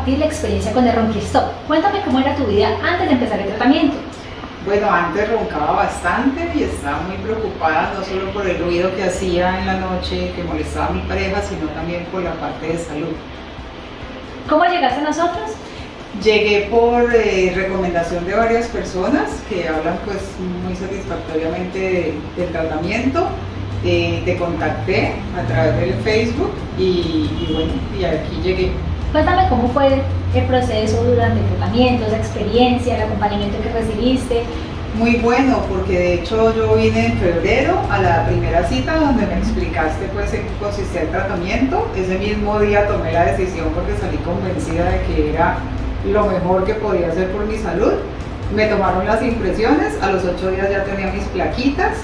compartir la experiencia con el Ronquistop. Cuéntame cómo era tu vida antes de empezar el tratamiento. Bueno, antes roncaba bastante y estaba muy preocupada, no solo por el ruido que hacía en la noche, que molestaba a mi pareja, sino también por la parte de salud. ¿Cómo llegaste a nosotros? Llegué por recomendación de varias personas que hablan pues muy satisfactoriamente del tratamiento. Te contacté a través del Facebook y aquí llegué. Cuéntame cómo fue el proceso durante el tratamiento, esa experiencia, el acompañamiento que recibiste. Muy bueno, porque de hecho yo vine en febrero a la primera cita donde me explicaste pues en qué consistía el tratamiento. Ese mismo día tomé la decisión porque salí convencida de que era lo mejor que podía hacer por mi salud. Me tomaron las impresiones, a los 8 días ya tenía mis plaquitas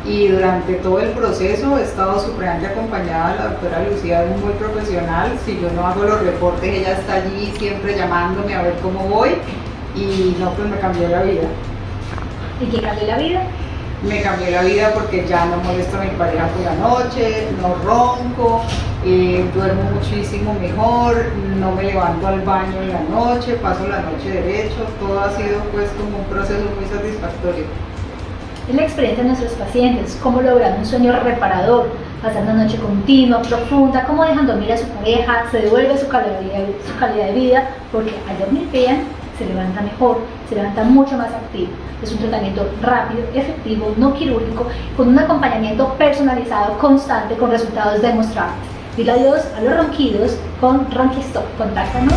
y durante todo el proceso he estado supremamente acompañada. La doctora Lucía es muy profesional. Si yo no hago los reportes, ella está allí siempre llamándome a ver cómo voy y no, pues me cambió la vida. ¿Y qué cambió la vida? Me cambió la vida porque ya no molesto a mi pareja por la noche, no ronco, duermo muchísimo mejor, no me levanto al baño en la noche, paso la noche derecho. Todo ha sido pues como un proceso muy satisfactorio. Es la experiencia de nuestros pacientes, cómo logran un sueño reparador, pasar una noche continua, profunda, cómo dejan dormir a su pareja, se devuelve su calidad de vida, porque al dormir bien se levanta mejor, se levanta mucho más activo. Es un tratamiento rápido, efectivo, no quirúrgico, con un acompañamiento personalizado, constante, con resultados demostrables. Dile adiós a los ronquidos con Ronquistop. Contáctanos